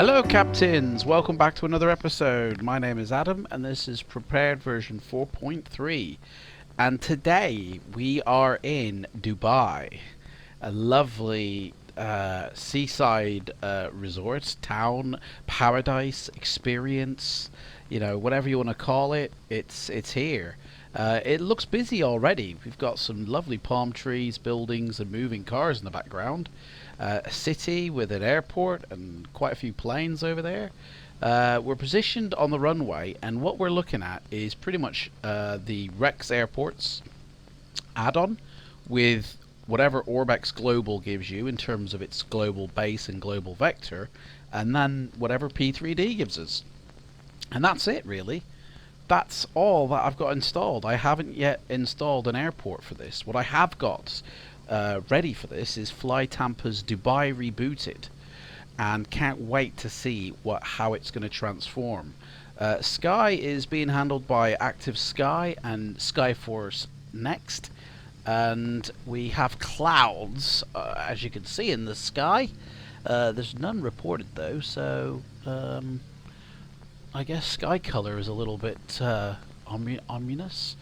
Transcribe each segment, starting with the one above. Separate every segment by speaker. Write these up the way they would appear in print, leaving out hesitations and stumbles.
Speaker 1: Hello captains, welcome back to another episode. My name is Adam and this is prepared version 4.3, and today we are in Dubai, a lovely seaside resort, town, paradise, experience, you know, whatever you want to call it, it's here. It looks busy already. We've got some lovely palm trees, buildings and moving cars in the background. A city with an airport and quite a few planes over there. We're positioned on the runway, and what we're looking at is pretty much the Rex Airports add-on with whatever Orbex Global gives you in terms of its global base and global vector, and then whatever P3D gives us. And that's it, really. That's all that I've got installed. I haven't yet installed an airport for this. What I have got ready for this is Flytampa's Dubai REbooted, and can't wait to see how it's going to transform. Sky is being handled by Active Sky and Skyforce Next, and we have clouds as you can see in the sky. There's none reported though, so I guess sky color is a little bit ominous.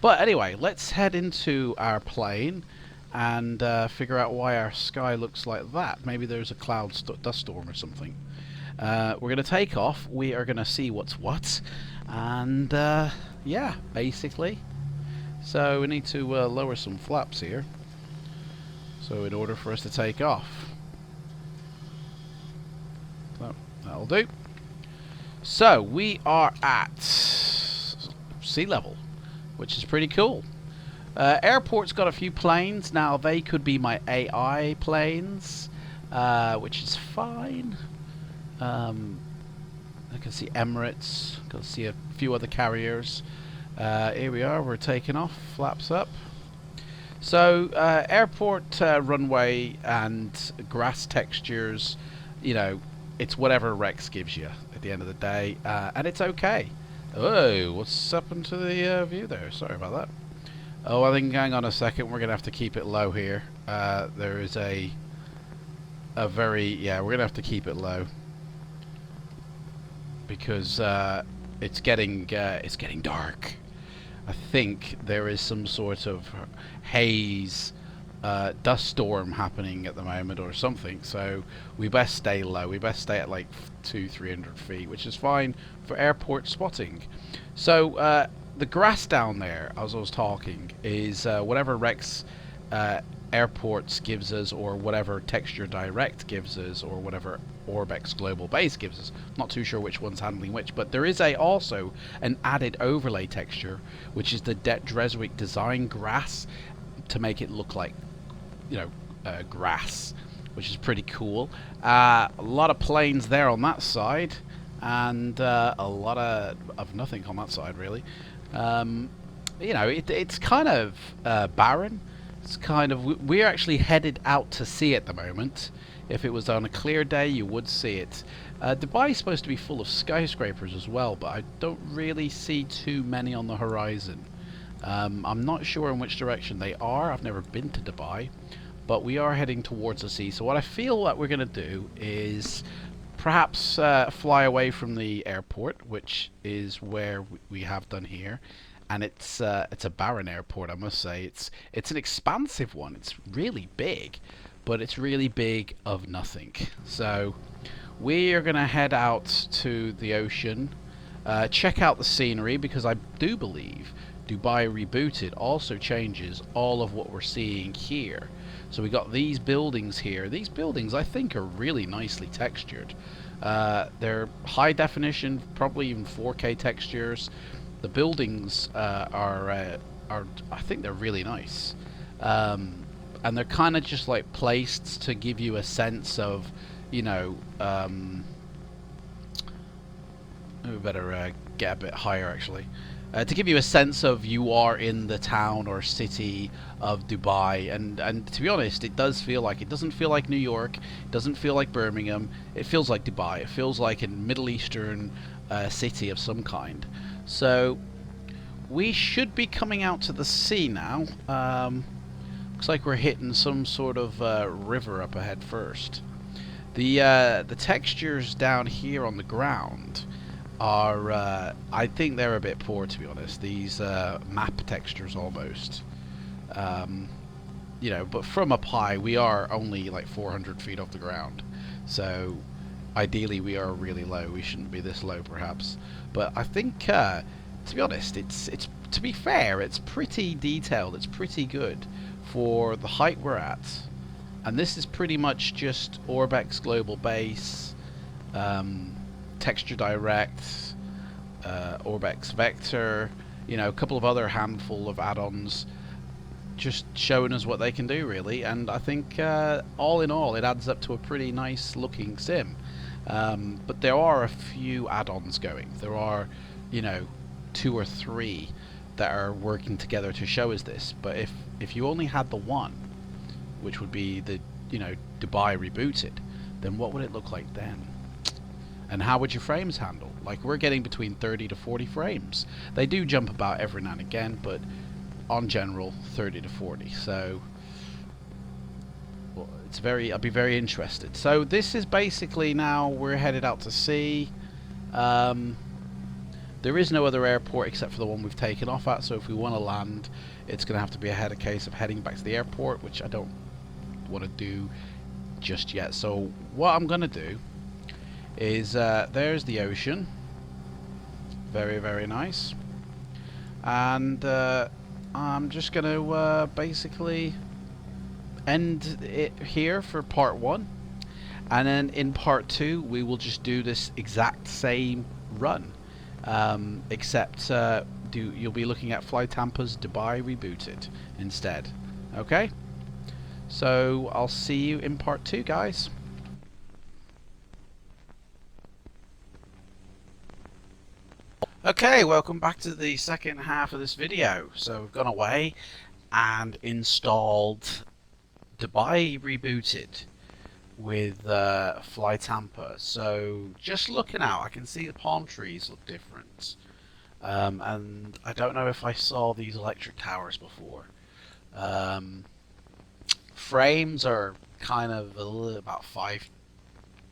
Speaker 1: But anyway, let's head into our plane and figure out why our sky looks like that. Maybe there's a cloud dust storm or something. We're going to take off. We are going to see what's what. And yeah, basically. So we need to lower some flaps here. So in order for us to take off. So that'll do. So we are at sea level, which is pretty cool. Airport's got a few planes. Now they could be my AI planes, which is fine. I can see Emirates, I can see a few other carriers. Here we are, we're taking off, flaps up. So airport runway and grass textures, you know, it's whatever Rex gives you at the end of the day, and it's okay. Oh, what's happened to the view there? Sorry about that. Oh, I think, hang on a second, we're going to have to keep it low here. There is a very, yeah, we're going to have to keep it low. Because it's getting dark. I think there is some sort of haze, dust storm happening at the moment or something, so we best stay low. We best stay at like 200-300 feet, which is fine for airport spotting. So the grass down there, as I was talking, is whatever Rex Airports gives us, or whatever Texture Direct gives us, or whatever Orbex Global Base gives us. Not too sure which one's handling which, but there is also an added overlay texture, which is the Dreswick Design Grass, to make it look like, you know, grass, which is pretty cool. A lot of planes there on that side, and a lot of nothing on that side, really. You know, it's kind of barren. It's kind of, we're actually headed out to sea at the moment. If it was on a clear day, you would see it. Dubai is supposed to be full of skyscrapers as well, but I don't really see too many on the horizon. I'm not sure in which direction they are. I've never been to Dubai, but we are heading towards the sea. So what I feel that we're going to do is perhaps fly away from the airport, which is where we have done here. And it's a barren airport, I must say. It's an expansive one. It's really big, but it's really big of nothing. So we are going to head out to the ocean, check out the scenery, because I do believe Dubai REbooted also changes all of what we're seeing here. So we got these buildings here. These buildings, I think, are really nicely textured. They're high definition, probably even 4K textures. The buildings are I think they're really nice, and they're kind of just like placed to give you a sense of, you know, we better get a bit higher actually, to give you a sense of you are in the town or city of Dubai. And to be honest, it does feel like, it doesn't feel like New York, it doesn't feel like Birmingham, it feels like Dubai. It feels like a Middle Eastern city of some kind. So we should be coming out to the sea now. Looks like we're hitting some sort of river up ahead first. The textures down here on the ground are, I think they're a bit poor, to be honest. These map textures almost. You know, but from up high, we are only like 400 feet off the ground, so ideally we are really low. We shouldn't be this low, perhaps. But I think, to be honest, it's to be fair, it's pretty detailed. It's pretty good for the height we're at. And this is pretty much just Orbex Global Base, Texture Direct, Orbex Vector, you know, a couple of other handful of add-ons, just showing us what they can do, really. And I think all in all, it adds up to a pretty nice looking sim. But there are a few add-ons going. There are, you know, 2 or 3 that are working together to show us this. But if you only had the one, which would be the, you know, Dubai REbooted, then what would it look like then? And how would your frames handle? Like, we're getting between 30 to 40 frames. They do jump about every now and again, but on general, 30 to 40. So well, it's I'll be very interested. So this is basically, now we're headed out to sea. There is no other airport except for the one we've taken off at, so if we want to land, it's going to have to be a case of heading back to the airport, which I don't want to do just yet. So what I'm going to do is, there's the ocean. Very, very nice. And I'm just going to basically end it here for part 1. And then in part 2, we will just do this exact same run. Except you'll be looking at Flytampa's Dubai REbooted instead. Okay? So I'll see you in part 2, guys. Okay, welcome back to the second half of this video. So we've gone away and installed Dubai REbooted with Flytampa. So just looking out, I can see the palm trees look different. And I don't know if I saw these electric towers before. Frames are kind of about 5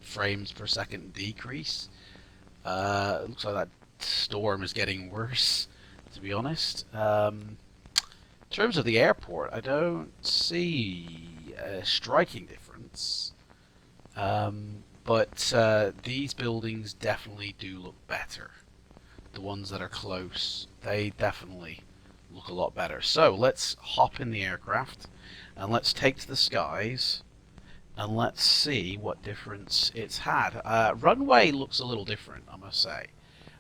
Speaker 1: frames per second decrease. It looks like that storm is getting worse, to be honest. In terms of the airport, I don't see a striking difference. But these buildings definitely do look better. The ones that are close, they definitely look a lot better. So let's hop in the aircraft and let's take to the skies and let's see what difference it's had. Runway looks a little different, I must say.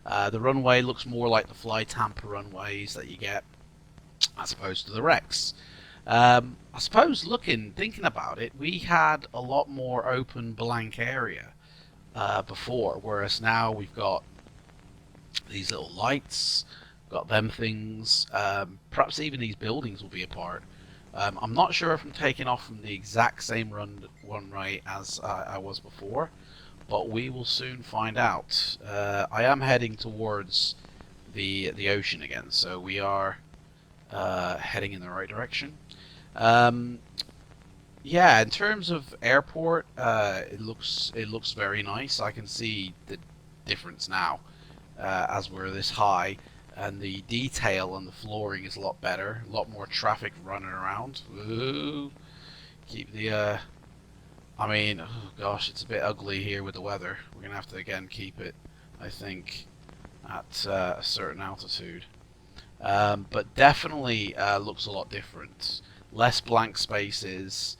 Speaker 1: The runway looks more like the Flytampa runways that you get as opposed to the Rex. I suppose thinking about it, we had a lot more open blank area before, whereas now we've got these little lights, got them things, perhaps even these buildings will be a part. I'm not sure if I'm taking off from the exact same runway as I was before, but we will soon find out. I am heading towards the ocean again, so we are heading in the right direction. Yeah, in terms of airport, it looks very nice. I can see the difference now as we're this high, and the detail on the flooring is a lot better. A lot more traffic running around. Ooh, keep the I mean, oh gosh, it's a bit ugly here with the weather. We're gonna have to again keep it, I think, at a certain altitude. But definitely looks a lot different. Less blank spaces,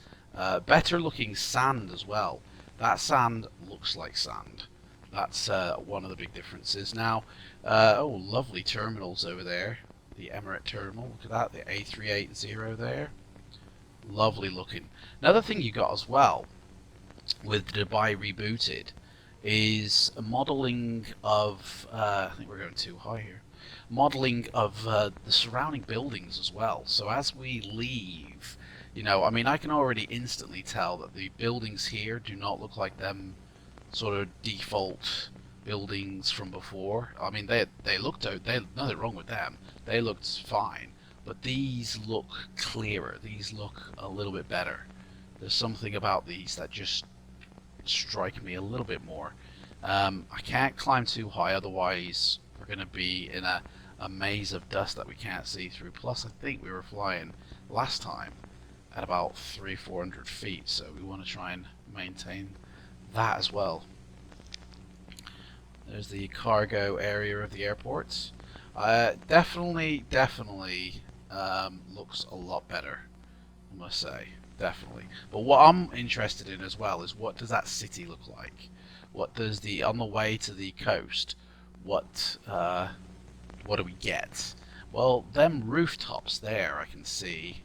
Speaker 1: better looking sand as well. That sand looks like sand. That's one of the big differences. Now, oh, lovely terminals over there. The Emirate terminal, look at that, the A380 there. Lovely looking. Another thing you got as well with Dubai REbooted is a modeling of, I think we're going too high here, modeling of the surrounding buildings as well. So as we leave, you know, I mean, I can already instantly tell that the buildings here do not look like them sort of default buildings from before. I mean, they looked out, nothing wrong with them, they looked fine, but these look clearer, these look a little bit better. There's something about these that just strike me a little bit more. I can't climb too high, otherwise we're going to be in a maze of dust that we can't see through. Plus, I think we were flying last time at about 300-400 feet, so we want to try and maintain that as well. There's the cargo area of the airport. Definitely looks a lot better, I must say. Definitely. But what I'm interested in as well is, what does that city look like? What does on the way to the coast, what do we get? Well, them rooftops there, I can see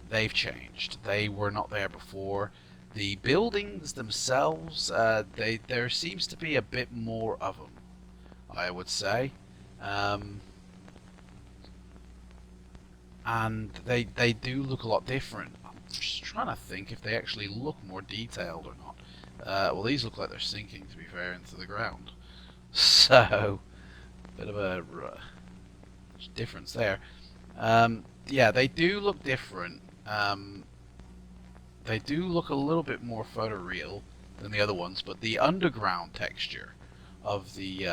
Speaker 1: they've changed. They were not there before. The buildings themselves, there seems to be a bit more of them, I would say. And they do look a lot different. I'm just trying to think if they actually look more detailed or not. Well, these look like they're sinking, to be fair, into the ground. So, bit of a difference there. Yeah, they do look different. They do look a little bit more photoreal than the other ones, but the underground texture of the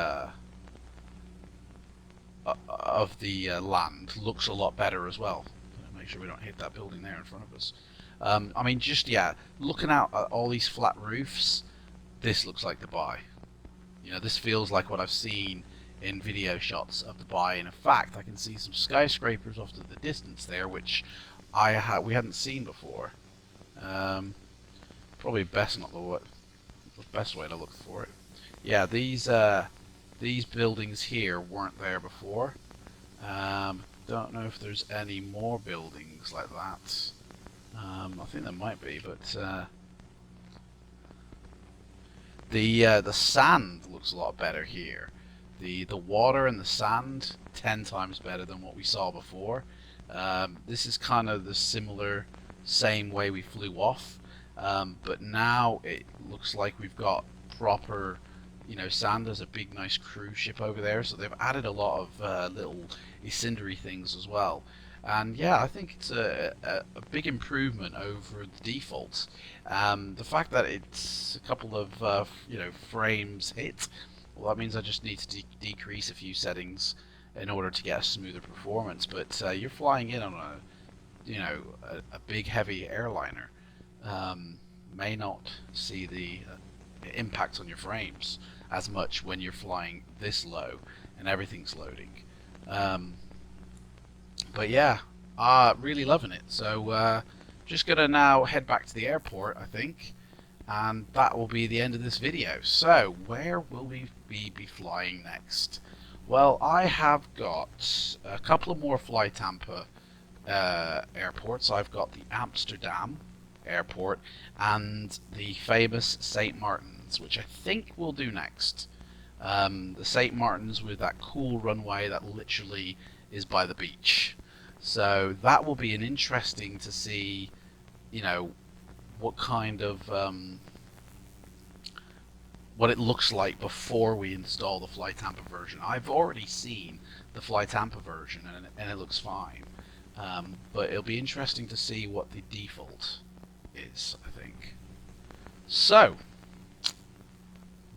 Speaker 1: land looks a lot better as well. Make sure we don't hit that building there in front of us. I mean, just, yeah, looking out at all these flat roofs, this looks like Dubai. You know, this feels like what I've seen in video shots of Dubai, and in fact, I can see some skyscrapers off to the distance there, which we hadn't seen before. Probably best not the best way to look for it. Yeah, these buildings here weren't there before. Don't know if there's any more buildings like that. I think there might be, but the sand looks a lot better here. The water and the sand 10 times better than what we saw before. This is kind of the same way we flew off, but now it looks like we've got proper, you know, sand. There's a big nice cruise ship over there, so they've added a lot of little incendiary things as well. And yeah, I think it's a big improvement over the default. The fact that it's a couple of you know, frames hit, well, that means I just need to decrease a few settings in order to get a smoother performance. But you're flying in on a big heavy airliner, may not see the impact on your frames as much when you're flying this low and everything's loading. But yeah, really loving it. So just gonna now head back to the airport, I think, and that will be the end of this video. So where will we be flying next? Well, I have got a couple of more Flytampa airports. I've got the Amsterdam airport and the famous St. Martin's, which I think we'll do next. The St. Martin's with that cool runway that literally is by the beach. So that will be an interesting to see, you know, what kind of what it looks like before we install the Flytampa version. I've already seen the Flytampa version and it looks fine, but it'll be interesting to see what the default is, I think. So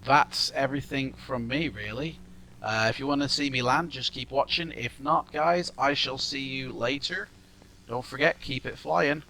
Speaker 1: that's everything from me, really. If you want to see me land, just keep watching. If not, guys, I shall see you later. Don't forget, keep it flying.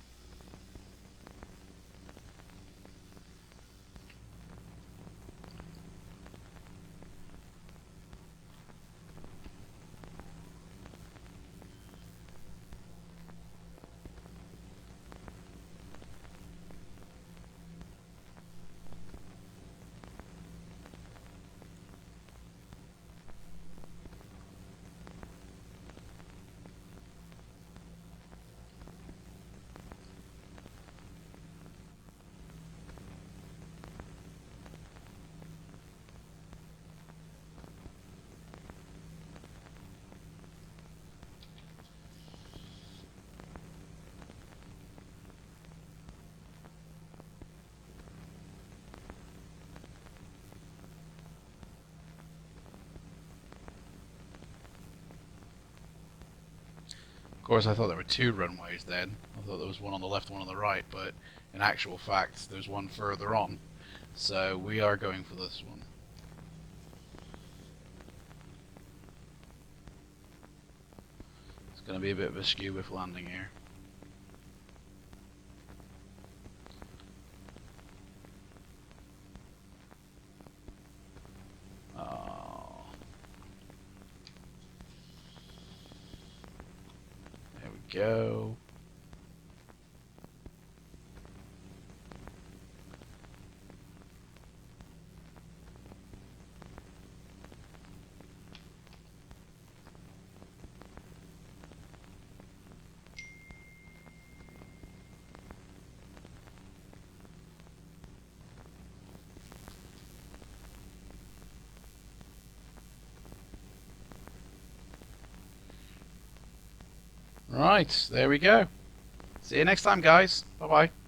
Speaker 1: Of course, I thought there were two runways then. I thought there was one on the left, one on the right, but in actual fact, there's one further on. So we are going for this one. It's going to be a bit of a scuba landing here. Oh. There we go. Right, there we go. See you next time, guys. Bye-bye.